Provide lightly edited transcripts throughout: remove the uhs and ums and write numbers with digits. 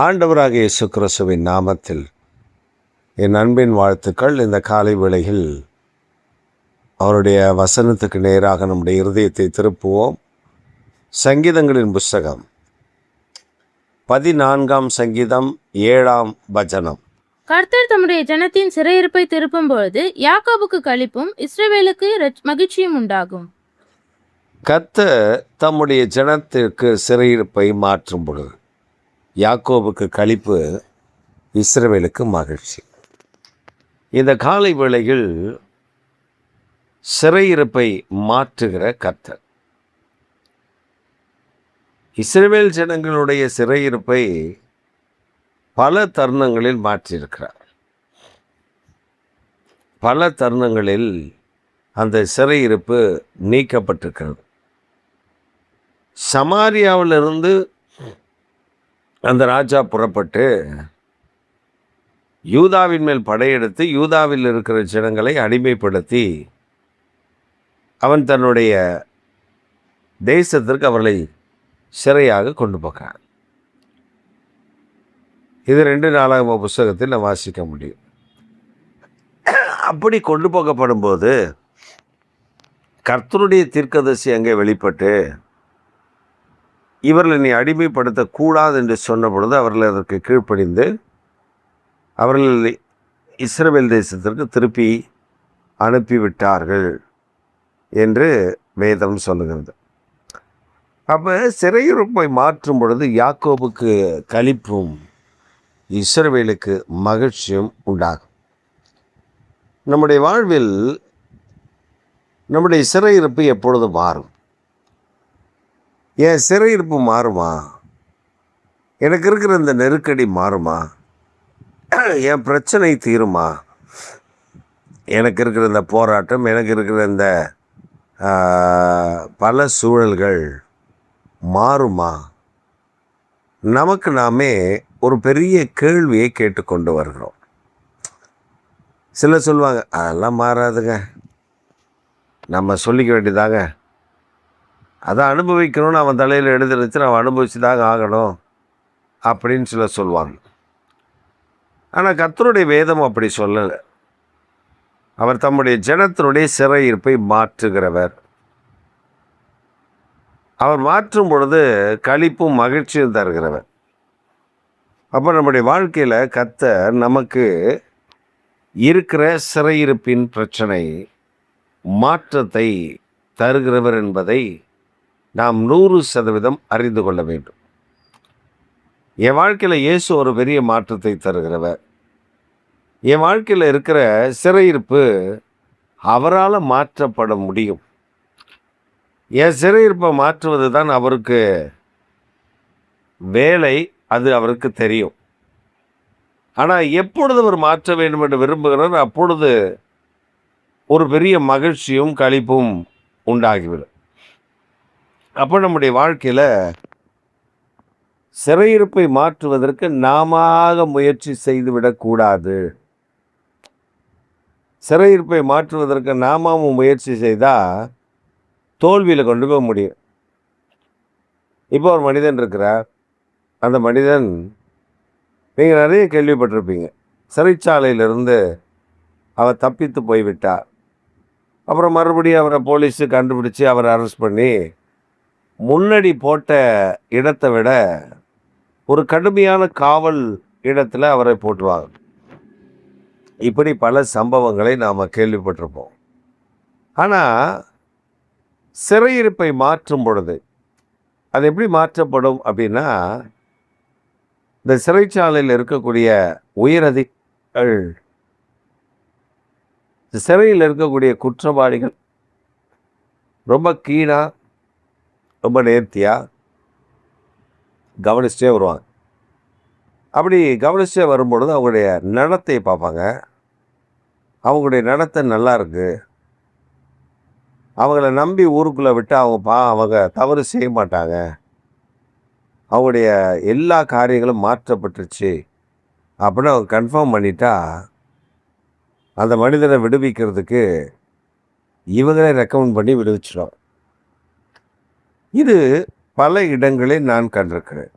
ஆண்டவராகிய இயேசு கிறிஸ்துவின் நாமத்தில் என் அன்பின் வாழ்த்துக்கள். இந்த காலை வேளையில் அவருடைய வசனத்துக்கு நேராக நம்முடைய இருதயத்தை திருப்புவோம். சங்கீதங்களின் புஸ்தகம் 14ஆம் சங்கீதம் 7ஆம் வசனம். கர்த்தர் தம்முடைய ஜனத்தின் சிறையிருப்பை திருப்பும் பொழுது யாக்கோபுக்கு களிப்பும் இஸ்ரவேலுக்கு மகிழ்ச்சியும் உண்டாகும். கர்த்தர் தம்முடைய ஜனத்திற்கு சிறையிருப்பை மாற்றும் பொழுது யாக்கோபுக்கு களிப்பு, இஸ்ரவேலுக்கு மகிழ்ச்சி. இந்த காலை வேளையில் சிறையிருப்பை மாற்றுகிற கர்த்தர் இஸ்ரவேல் ஜனங்களுடைய சிறையிருப்பை பல தருணங்களில் மாற்றியிருக்கிறார். பல தருணங்களில் அந்த சிறையிருப்பு நீக்கப்பட்டிருக்கிறது. சமாரியாவிலிருந்து அந்த ராஜா புறப்பட்டு யூதாவின் மேல் படையெடுத்து யூதாவில் இருக்கிற ஜனங்களை அடிமைப்படுத்தி அவன் தன்னுடைய தேசத்திற்கு அவர்களை சிறையாக கொண்டு போகிறான். இது 2 நாளாகம புஸ்தகத்தில் நான் வாசிக்க முடியும். அப்படி கொண்டு போகப்படும் போது கர்த்தருடைய தீர்க்கதரிசி அங்கே வெளிப்பட்டு இவர்களை நீ அடிமைப்படுத்தக்கூடாது என்று சொன்ன பொழுது அவர்கள் அதற்கு கீழ்ப்படிந்து அவர்கள் இஸ்ரவேல் தேசத்திற்கு திருப்பி அனுப்பிவிட்டார்கள் என்று வேதம் சொல்லுகிறது. அப்போ சிறையிருப்பை மாற்றும் பொழுது யாக்கோபுக்கு களிப்பும் இஸ்ரவேலுக்கு மகிழ்ச்சியும் உண்டாகும். நம்முடைய வாழ்வில் நம்முடைய சிறையிருப்பு எப்பொழுது மாறும்? என் சிறையிருப்பு மாறுமா? எனக்கு இருக்கிற இந்த நெருக்கடி மாறுமா? என் பிரச்சனை தீருமா? எனக்கு இருக்கிற இந்த போராட்டம், எனக்கு இருக்கிற இந்த பல சூழல்கள் மாறுமா? நமக்கு நாமே ஒரு பெரிய கேள்வியை கேட்டுக்கொண்டு வருகிறோம். சிலர் சொல்லுவாங்க, அதெல்லாம் மாறாதுங்க, நம்ம சொல்லிக்க வேண்டியதாங்க, அதை அனுபவிக்கணும்னு அவன் தலையில் எழுதிருச்சு, அவன் அனுபவிச்சு தாங்க ஆகணும் அப்படின்னு சிலர் சொல்லுவாங்க. ஆனால் கர்த்தருடைய வேதம் அப்படி சொல்லலை. அவர் தம்முடைய ஜனத்தினுடைய சிறையிருப்பை மாற்றுகிறவர். அவர் மாற்றும் பொழுது களிப்பும் மகிழ்ச்சியும் தருகிறவர். அப்போ நம்முடைய வாழ்க்கையில் கர்த்தர் நமக்கு இருக்கிற சிறையிருப்பின் பிரச்சனை மாற்றத்தை தருகிறவர் என்பதை நாம் 100% அறிந்து கொள்ள வேண்டும். என் வாழ்க்கையில் இயேசு ஒரு பெரிய மாற்றத்தை தருகிறவர். என் வாழ்க்கையில் இருக்கிற சிறையிருப்பு அவரால் மாற்றப்பட முடியும். என் சிறையிருப்பை மாற்றுவது தான் அவருக்கு வேலை, அது அவருக்கு தெரியும். ஆனால் எப்பொழுது அவர் மாற்ற வேண்டும் என்று விரும்புகிறார், அப்பொழுது ஒரு பெரிய மகிழ்ச்சியும் களிப்பும் உண்டாகிவிடும். அப்போ நம்முடைய வாழ்க்கையில் சிறையிருப்பை மாற்றுவதற்கு நாம முயற்சி செய்துவிடக்கூடாது. சிறையிருப்பை மாற்றுவதற்கு நாம முயற்சி செய்தால் தோல்வியில் கொண்டு போக முடியும். இப்போ ஒரு மனிதன் இருக்கிறார். அந்த மனிதன், நீங்கள் நிறைய கேள்விப்பட்டிருப்பீங்க, சிறைச்சாலையிலிருந்து அவர் தப்பித்து போய்விட்டார். அப்புறம் மறுபடியும் அவரை போலீஸு கண்டுபிடிச்சி அவரை அரெஸ்ட் பண்ணி முன்னாடி போட்ட இடத்தை விட ஒரு கடுமையான காவல் இடத்துல அவரை போட்டுருவாங்க. இப்படி பல சம்பவங்களை நாம் கேள்விப்பட்டிருப்போம். ஆனால் சிறையிருப்பை மாற்றும் பொழுது அது எப்படி மாற்றப்படும் அப்படின்னா, இந்த சிறைச்சாலையில் இருக்கக்கூடிய உயரதிகள், சிறையில் இருக்கக்கூடிய குற்றவாளிகள் ரொம்ப கீழாக, ரொம்ப நேர்த்தியாக கவனிச்சிட்டே வருவாங்க. அப்படி கவனிச்சிட்டே வரும்பொழுது அவங்களுடைய நடத்தை பார்ப்பாங்க. அவங்களுடைய நடத்தை நல்லா இருக்குது, அவங்கள நம்பி ஊருக்குள்ளே விட்டு அவங்க தவறு செய்ய மாட்டாங்க, அவங்களுடைய எல்லா காரியங்களும் மாற்றப்பட்டுருச்சு அப்படின்னு அவங்க கன்ஃபார்ம் பண்ணிட்டா அந்த மனிதனை விடுவிக்கிறதுக்கு இவங்களே ரெக்கமெண்ட் பண்ணி விடுவிச்சிடும். இது பல இடங்களில் நான் கண்டிருக்கிறேன்.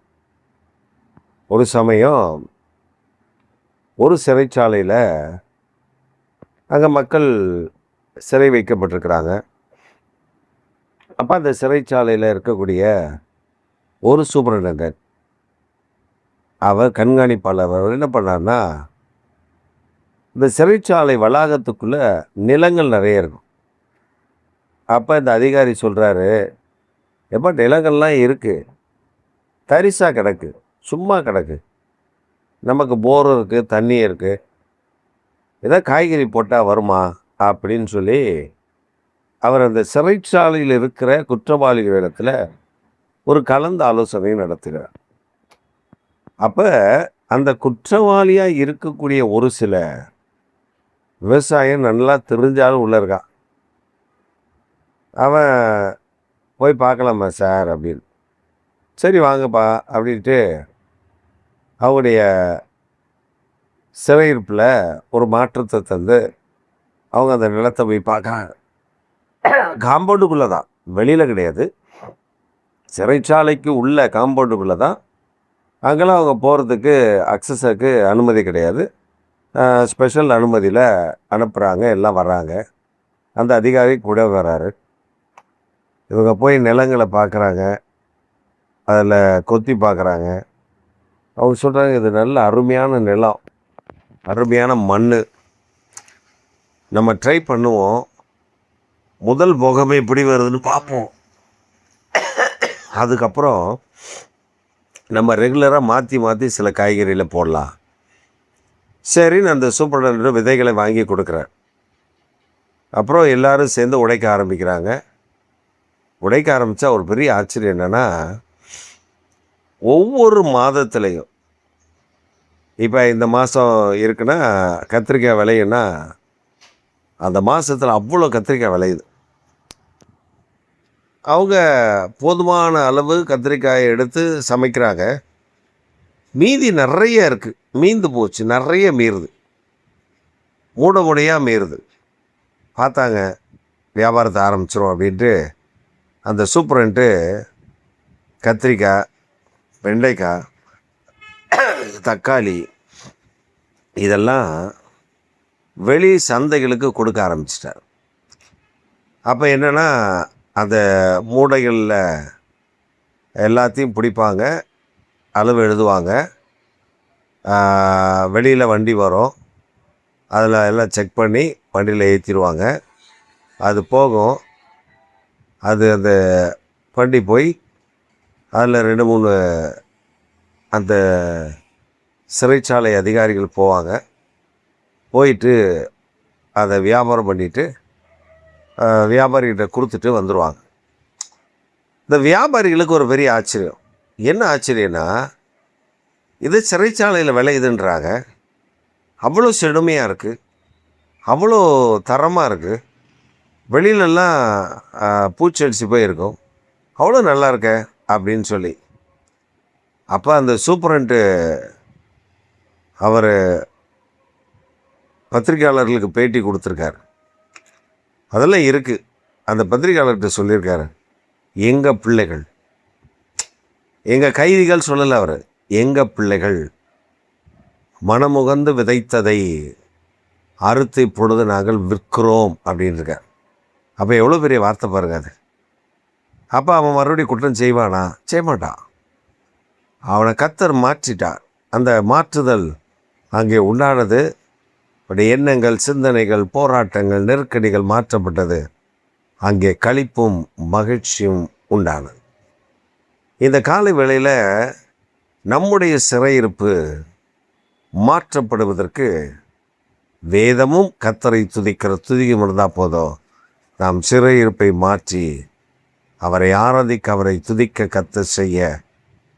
ஒரு சமயம் ஒரு சிறைச்சாலையில் அங்கே மக்கள் சிறை வைக்கப்பட்டிருக்கிறாங்க. அப்போ அந்த சிறைச்சாலையில் இருக்கக்கூடிய ஒரு சூப்பரண்டென்டென்ட், அவர் கண்காணிப்பாளர், அவர் என்ன பண்ணார்னா, இந்த சிறைச்சாலை வளாகத்துக்குள்ளே நிலங்கள் நிறைய இருக்கும். அப்போ இந்த அதிகாரி சொல்கிறாரு, எப்போ நிலங்கள்லாம் இருக்குது, தரிசாக கிடக்கு, சும்மா கிடக்கு, நமக்கு போரும் இருக்குது, தண்ணி இருக்குது, ஏதோ காய்கறி போட்டால் வருமா அப்படின்னு சொல்லி அவர் அந்த சிறைச்சாலையில் இருக்கிற குற்றவாளிகளிடத்தில் ஒரு கலந்து ஆலோசனை நடத்துகிறார். அப்போ அந்த குற்றவாளியாக இருக்கக்கூடிய ஒரு சில விவசாயம் நல்லா தெரிஞ்சாலும் உள்ளே இருக்கான். அவன் போய் பார்க்கலாமா சார் அப்படின்னு. சரி வாங்கப்பா அப்படின்ட்டு அவங்களுடைய சிறையிருப்பில் ஒரு மாற்றத்தை தந்து அவங்க அந்த நிலத்தை போய் பார்க்க, காம்பவுண்டுக்குள்ளே தான், வெளியில் கிடையாது, சிறைச்சாலைக்கு உள்ள காம்பவுண்டுக்குள்ளே தான். அங்கெல்லாம் அவங்க போகிறதுக்கு அக்சஸுக்கு அனுமதி கிடையாது. ஸ்பெஷல் அனுமதியில் அனுப்புகிறாங்க, எல்லாம் வர்றாங்க. அந்த அதிகாரி கூட வர்றாரு. இவங்க போய் நிலங்களை பார்க்குறாங்க, அதில் கொத்தி பார்க்குறாங்க. அவங்க சொல்கிறாங்க, இது நல்ல அருமையான நிலம், அருமையான மண், நம்ம ட்ரை பண்ணுவோம், முதல் போகமே எப்படி வருதுன்னு பார்ப்போம், அதுக்கப்புறம் நம்ம ரெகுலராக மாற்றி மாற்றி சில காய்கறியில் போடலாம். சரின்னு அந்த சூப்பர்டென்டென்ட் விதைகளை வாங்கி கொடுக்குறார். அப்புறம் எல்லோரும் சேர்ந்து உடைக்க ஆரம்பிக்கிறாங்க. உடைக்க ஆரம்பித்தா ஒரு பெரிய ஆச்சரியம் என்னென்னா, ஒவ்வொரு மாதத்துலேயும், இப்போ இந்த மாதம் இருக்குன்னா கத்திரிக்காய் விளையுன்னா அந்த மாதத்தில் அவ்வளோ கத்திரிக்காய் விளையுது. அவங்க போதுமான அளவு கத்திரிக்காயை எடுத்து சமைக்கிறாங்க. மீதி நிறைய இருக்குது, மீந்து போச்சு, நிறைய மீறுது, மூட மூடையாக மீறுது. பார்த்தாங்க, வியாபாரத்தை ஆரம்பிச்சிரும் அப்படின்ட்டு அந்த சூப்பரண்ட்டு கத்திரிக்காய், வெண்டைக்காய், தக்காளி இதெல்லாம் வெளி சந்தைகளுக்கு கொடுக்க ஆரம்பிச்சிட்டார். அப்போ என்னென்னா, அந்த மூடைகளில் எல்லாத்தையும் பிடிப்பாங்க, அளவு எழுதுவாங்க, வெளியில் வண்டி வரும், அதில் எல்லாம் செக் பண்ணி வண்டியில் ஏற்றிடுவாங்க. அது போகும், அது அந்த வண்டி போய் அதில் 2-3 அந்த சிறைச்சாலை அதிகாரிகள் போவாங்க. போயிட்டு அதை வியாபாரம் பண்ணிவிட்டு வியாபாரிகிட்ட கொடுத்துட்டு வந்துடுவாங்க. இந்த வியாபாரிகளுக்கு ஒரு பெரிய ஆச்சரியம். என்ன ஆச்சரியன்னா, இது சிறைச்சாலையில் விளையுதுன்றாங்க, அவ்வளோ செழுமையாக இருக்குது, அவ்வளோ தரமாக இருக்குது, வெளியிலெல்லாம் பூச்சடிச்சு போயிருக்கும், அவ்வளோ நல்லா இருக்க அப்படின்னு சொல்லி. அப்போ அந்த சூப்பரண்ட்டு அவர் பத்திரிக்கையாளர்களுக்கு பேட்டி கொடுத்துருக்காரு. அதெல்லாம் இருக்குது. அந்த பத்திரிக்கையாளர்கிட்ட சொல்லியிருக்காரு, எங்கள் பிள்ளைகள், எங்கள் கைதிகள் சொல்லலை அவர், எங்கள் பிள்ளைகள் மனமுகந்து விதைத்ததை அறுத்து இப்பொழுது நாங்கள் விற்கிறோம் அப்படின்னு இருக்கார். அப்போ எவ்வளோ பெரிய வார்த்தை பாருங்க அது. அப்போ அவன் மறுபடியும் குற்றம் செய்வானா? செய்ய மாட்டான். அவனை கர்த்தர் மாற்றிட்டார். அந்த மாற்றுதல் அங்கே உண்டானது. அவருடைய எண்ணங்கள், சிந்தனைகள், போராட்டங்கள், நெருக்கடிகள் மாற்றப்பட்டது. அங்கே களிப்பும் மகிழ்ச்சியும் உண்டானது. இந்த காலை வேளையில் நம்முடைய சிறையிருப்பு மாற்றப்படுவதற்கு வேதமும் கர்த்தரை துதிக்கிற துதியும் இருந்தால் போதும். நாம் சிறையிருப்பை மாற்றி அவரை ஆராதிக்க, அவரை துதிக்க கர்த்தர் செய்ய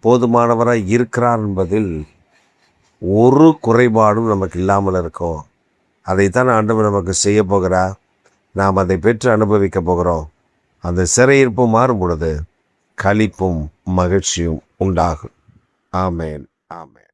போதுமானவராய் இருக்கிறார் என்பதில் ஒரு குறைபாடும் நமக்கு இல்லாமல் இருக்கும். அதைத்தான் ஆண்டவர் நமக்கு செய்ய போகிறார். நாம் அதை பெற்று அனுபவிக்க போகிறோம். அந்த சிறையிருப்பு மாறும் பொழுது களிப்பும் மகிழ்ச்சியும் உண்டாகும். ஆமேன், ஆமேன்.